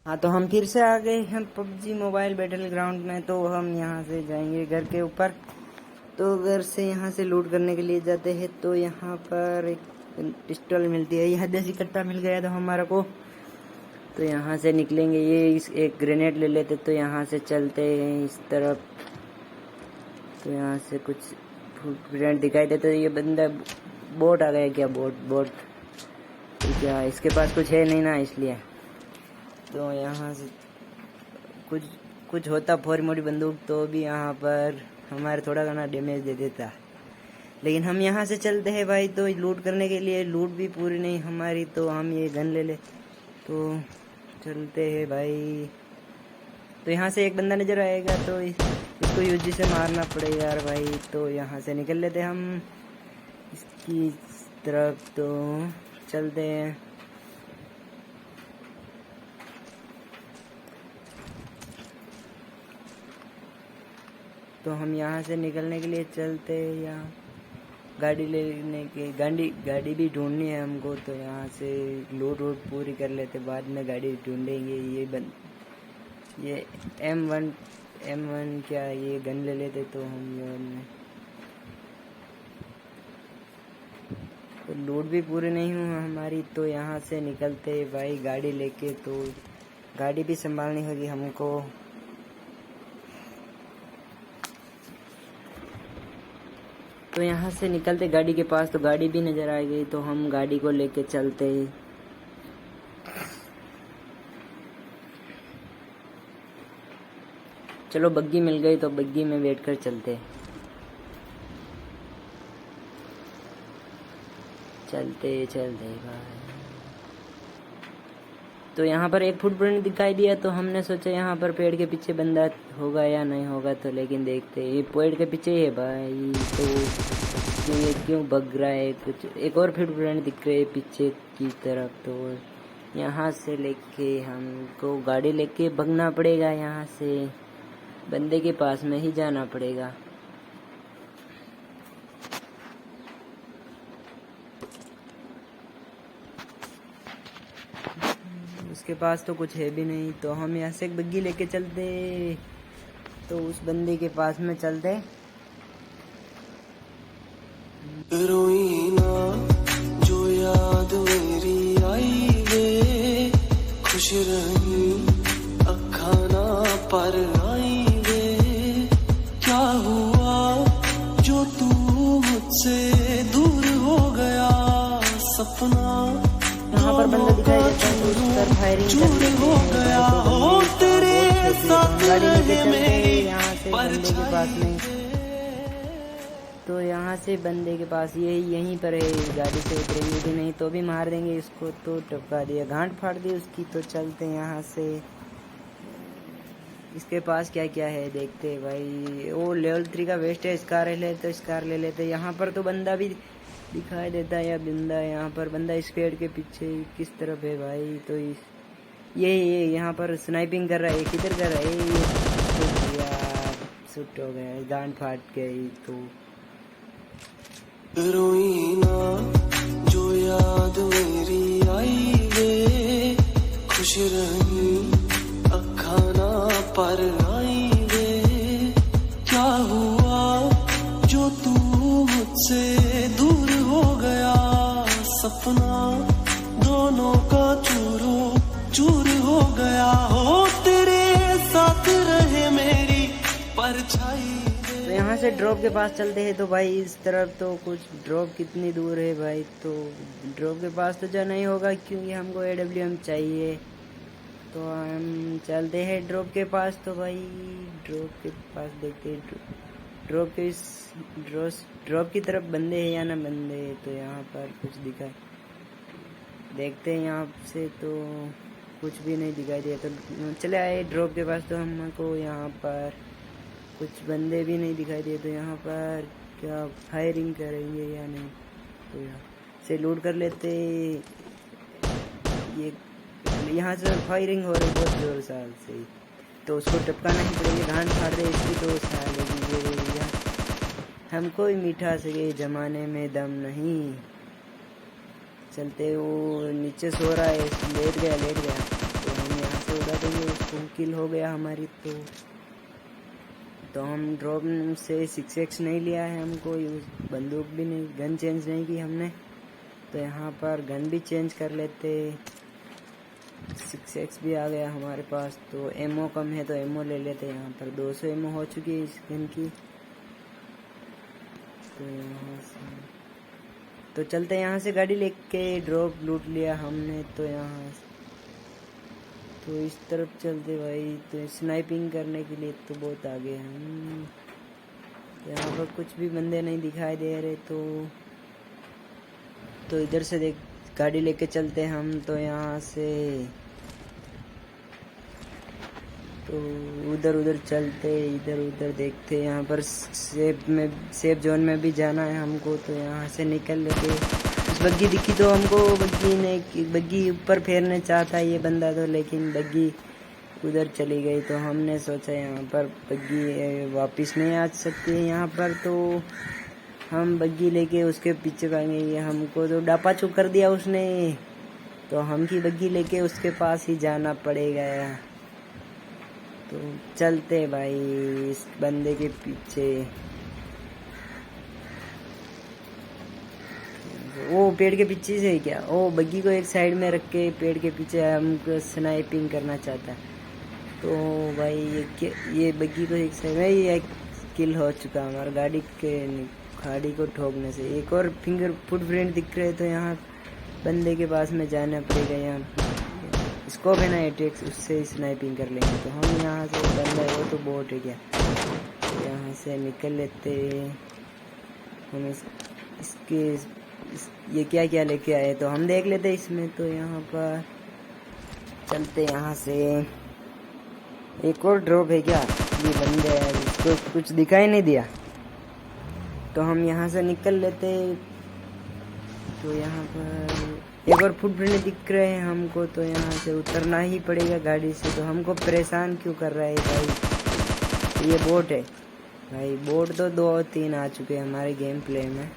हाँ, तो हम फिर से आ गए हैं पबजी मोबाइल बैटल ग्राउंड में। तो हम यहाँ से जाएंगे घर के ऊपर। तो घर से यहाँ से लूट करने के लिए जाते हैं। तो यहाँ पर एक पिस्टल मिलती है, यह देसी कट्टा मिल गया था हमारा को। तो यहाँ से निकलेंगे, ये इस एक ग्रेनेड ले लेते। तो यहाँ से चलते हैं इस तरफ। तो यहाँ से कुछ ग्रेनेड दिखाई देते। तो ये बंदा बोट आ गया क्या? बोट तो क्या इसके पास कुछ है नहीं ना, इसलिए। तो यहाँ से कुछ होता फोरी मोटी बंदूक तो भी यहाँ पर हमारे थोड़ा घना डैमेज दे देता। लेकिन हम यहाँ से चलते हैं भाई, तो लूट करने के लिए। लूट भी पूरी नहीं हमारी, तो हम ये गन ले ले। तो चलते हैं भाई। तो यहाँ से एक बंदा नज़र आएगा, तो इसको यूजी से मारना पड़ेगा यार भाई। तो यहाँ से निकल लेते हम इसकी तरफ। तो चलते हैं। तो हम यहाँ से निकलने के लिए चलते हैं। यहाँ गाड़ी लेने के गाड़ी भी ढूंढनी है हमको। तो यहाँ से लूट पूरी कर लेते, बाद में गाड़ी ढूंढेंगे। ये M1 क्या ये गन ले लेते। तो हम तो लूट भी पूरी नहीं हुई हमारी। तो यहाँ से निकलते भाई गाड़ी लेके। तो गाड़ी भी संभालनी होगी हमको। तो यहाँ से निकलते गाड़ी के पास। तो गाड़ी भी नज़र आ गई, तो हम गाड़ी को लेके चलते। चलो बग्गी मिल गई, तो बग्गी में बैठ कर चलते भाई। तो यहाँ पर एक फुटप्रिंट दिखाई दिया। तो हमने सोचा यहाँ पर पेड़ के पीछे बंदा होगा या नहीं होगा। तो लेकिन देखते ये पेड़ के पीछे ही है भाई। तो ये क्यों भग रहा है? कुछ एक और फुटप्रिंट दिख रहे है पीछे की तरफ। तो यहाँ से लेके हमको गाड़ी लेके भगना पड़ेगा। यहाँ से बंदे के पास में ही जाना पड़ेगा। उसके पास तो कुछ है भी नहीं। तो हम यहाँ से एक बग्गी लेके चलते। तो उस बंदे के पास में चलते। रोई ना जो याद मेरी आई वे, खुश रही अखा ना पर आई वे। क्या हुआ जो तू मुझसे दूर हो गया? सपना यहाँ पर बंदा दिखाई देता है, उस पर फायरिंग करते हो गया हो तेरे साथ रहे मेरी यहाँ से बंदे के पास में। तो यहाँ से बंदे के पास यहीं पर है। गाड़ी से उतरेंगे भी नहीं तो भी मार देंगे इसको। तो टपका दिया, गांठ फाड़ दी उसकी। तो चलते हैं यहाँ से। इसके पास क्या क्या है देखते हैं भाई। वो लेवल 3 का वेस्ट है। स्कार ले लेते। यहाँ पर तो बंदा भी दिखाई देता है या बंदा। यहाँ पर बंदा इस पेड़ के पीछे किस तरफ है भाई? तो ये यहाँ पर स्नाइपिंग कर रहा है। किधर कर रहा है? यार शूट हो गया, गांड फाट गई। तो रोई ना जो याद मेरी आई वे, खुश रही अखा ना पर आई वे। क्या हुआ जो तू मुझसे दूर हो गया? सपना दोनों का चूर हो गया हो तेरे साथ रहे मेरी परछाई। तो यहाँ से ड्रॉप के पास चलते हैं। तो भाई इस तरफ तो कुछ ड्रॉप कितनी दूर है भाई? तो ड्रॉप के पास तो जाना ही होगा क्योंकि हमको AWM चाहिए। तो हम चलते हैं ड्रॉप के पास। तो भाई ड्रॉप के पास देखते हैं ड्रॉप की तरफ बंदे हैं या ना बंदे। तो यहाँ पर कुछ दिखा देखते हैं यहाँ से। तो कुछ भी नहीं दिखाई दिया। तो चले आए ड्रॉप के पास। तो हमको यहाँ पर कुछ बंदे भी नहीं दिखाई दिए। तो यहाँ पर क्या फायरिंग करेंगे या नहीं? तो यहाँ से लूट कर लेते। ये यहाँ से फायरिंग हो रही बहुत जोर साल से। तो उसको टपकाना ही पड़ेगा। गांड फाड़ दे इसकी। तो साल हमको ही मीठा से जमाने में दम नहीं। चलते वो नीचे सो रहा है, लेट गया। तो हम यहाँ से उड़ा तो किल हो गया हमारी। तो हम ड्रॉप से 6x नहीं लिया है, हमको यूज बंदूक भी नहीं, गन चेंज नहीं की हमने। तो यहाँ पर गन भी चेंज कर लेते। 6x भी आ गया हमारे पास। तो एमओ कम है तो एमओ ले लेते। यहाँ पर 200 एमओ हो चुकी है इस गन की। तो यहाँ से तो चलते यहाँ से गाड़ी लेके। ड्रॉप लूट लिया हमने। तो यहाँ तो इस तरफ चलते भाई। तो स्नाइपिंग करने के लिए तो बहुत आगे हम। यहाँ पर कुछ भी बंदे नहीं दिखाई दे रहे। तो इधर से देख गाड़ी लेके चलते हम। तो यहाँ से तो उधर चलते, इधर उधर देखते। यहाँ पर सेफ जोन में भी जाना है हमको। तो यहाँ से निकल लेते। बग्गी दिखी तो हमको, बग्गी ऊपर फेरने चाहता ये बंदा तो, लेकिन बग्गी उधर चली गई। तो हमने सोचा यहाँ पर बग्गी वापस नहीं आ सकती है यहाँ पर। तो हम बग्गी लेके उसके पीछे भागेंगे। ये हमको तो डापा चुक कर दिया उसने। तो हम की बग्गी लेके उसके पास ही जाना पड़ेगा। तो चलते भाई इस बंदे के पीछे। वो पेड़ के पीछे से क्या, ओ बग्गी को एक साइड में रख के पेड़ के पीछे हमको स्नाइपिंग करना चाहता है। तो भाई ये बग्गी को एक साइड में, ये किल हो चुका हमारा गाड़ी को ठोकने से। एक और फिंगर फुटप्रिंट दिख रहे। तो यहाँ बंदे के पास में जाना पड़ेगा। यहाँ स्कोप है ना एटेक्स, उससे स्नाइपिंग कर लेंगे। तो हम यहाँ से बंदा है वो तो बोट है क्या। तो यहाँ से निकल लेते हम। ये क्या क्या लेके आए तो हम देख लेते इसमें। तो यहाँ पर चलते। यहाँ से एक और ड्रॉप है क्या, ये बंदे है इसको कुछ दिखाई नहीं दिया। तो हम यहाँ से निकल लेते। तो यहाँ पर एक और फुटप्रिंट दिख रहे हैं हमको। तो यहाँ से उतरना ही पड़ेगा गाड़ी से। तो हमको परेशान क्यों कर रहा है भाई। तो ये बोट है भाई। बोट तो 2-3 आ चुके हैं हमारे गेम प्ले में।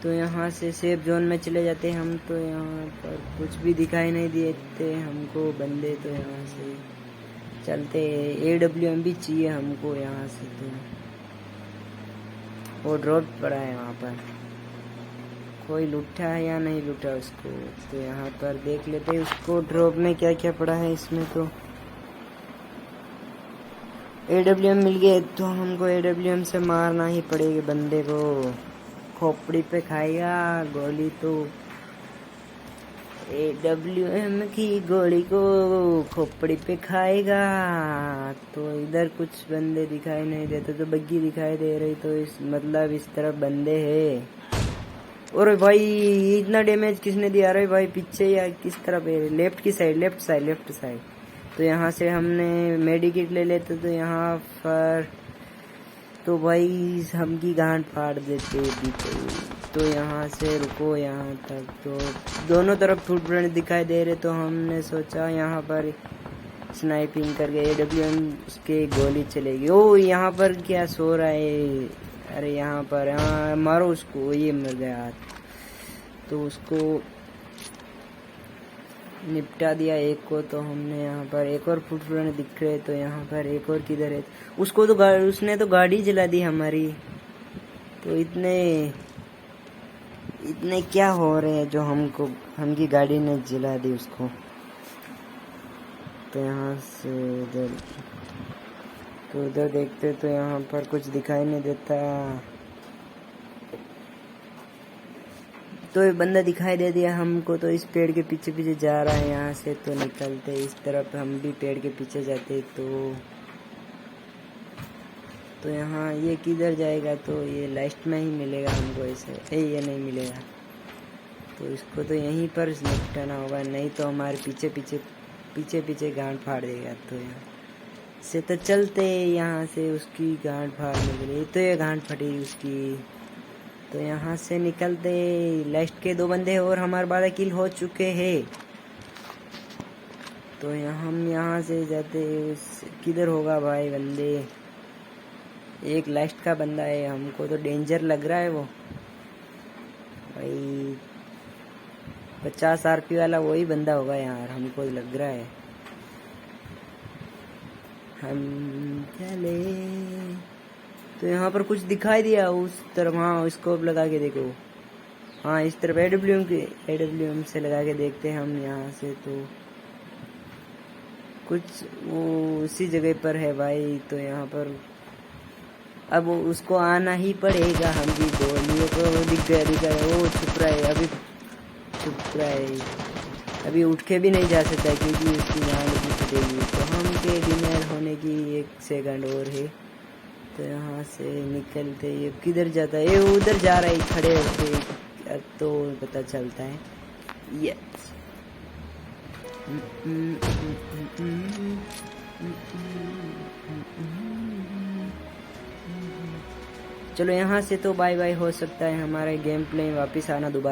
तो यहाँ से सेफ जोन में चले जाते हम। तो यहाँ पर कुछ भी दिखाई नहीं देते हमको बंदे। तो यहाँ से चलते। AWM भी चाहिए हमको यहाँ से। तो वो ड्रॉप पड़ा है वहाँ पर, कोई लूटा है या नहीं लूटा उसको। तो यहाँ पर देख लेते उसको ड्रॉप में क्या क्या पड़ा है इसमें। तो AWM मिल गए। तो हमको AWM से मारना ही पड़ेगा बंदे को। खोपड़ी पे खाएगा गोली। तो AWM की गोली को खोपड़ी पे खाएगा। तो इधर कुछ बंदे दिखाई नहीं देते। तो बग्गी दिखाई दे रही। तो मतलब इस तरफ बंदे हैं। और भाई इतना डैमेज किसने दिया रहे भाई, पीछे या किस तरफ है। लेफ्ट की साइड, लेफ्ट साइड। तो यहाँ से हमने मेडिकेट ले लेते। तो यहाँ पर तो भाई हमकी गांड फाड़ देते पीछे। तो यहाँ से रुको यहाँ तक। तो दोनों तरफ फुटप्रिंट दिखाई दे रहे। तो हमने सोचा यहाँ पर स्नाइपिंग करके AWM उसके गोली चलेगी। ओ यहाँ पर क्या सो रहा है। अरे यहाँ पर, हाँ मारो उसको, ये मर गया। तो उसको निपटा दिया एक को। तो हमने यहाँ पर एक और फुटप्रिंट दिख रहे। तो यहाँ पर एक और किधर है। उसको तो उसने तो गाड़ी जला दी हमारी। तो इतने क्या हो रहे हैं जो हमकी गाड़ी ने जला दी उसको। तो यहाँ से उधर देखते। तो यहाँ पर कुछ दिखाई नहीं देता। तो ये बंदा दिखाई दे दिया हमको। तो इस पेड़ के पीछे पीछे जा रहा है। यहाँ से तो निकलते इस तरफ, हम भी पेड़ के पीछे जाते। तो यहाँ ये किधर जाएगा। तो ये लास्ट में ही मिलेगा हमको ऐसे। ये नहीं मिलेगा। तो इसको तो यहीं पर निपटाना होगा, नहीं तो हमारे पीछे गांड फाड़ देगा। तो यहाँ से तो चलते यहाँ से उसकी गांड फाड़ने के लिए। तो ये गांड फटी उसकी। तो यहाँ से निकलते। लास्ट के 2 बंदे और हमारे 12 किल हो चुके हैं। तो हम यहाँ से जाते। किधर होगा भाई बंदे। एक लास्ट का बंदा है, हमको तो डेंजर लग रहा है वो भाई 50 RP वाला वही बंदा होगा यार, हमको लग रहा है। हम चले तो यहाँ पर कुछ दिखाई दिया उस तरफ। हाँ स्कोप लगा के देखो, हाँ इस तरफ AWM से लगा के देखते हैं हम यहाँ से। तो कुछ वो उसी जगह पर है भाई। तो यहाँ पर अब उसको आना ही पड़ेगा। हम भी बोलिए को दिख गया वो छुप रहा है, अभी छुप रहा है, अभी उठ के भी नहीं जा सकता क्योंकि उसकी जान भी छुटेगी। तो हम के डिनर होने की 1 सेकंड और है। तो यहाँ से निकलते ये किधर जाता है, ये उधर जा रहा है खड़े होके, अब तो पता चलता है। यस चलो यहाँ से तो बाय बाय हो सकता है, हमारे गेम प्ले वापस आना दोबारा।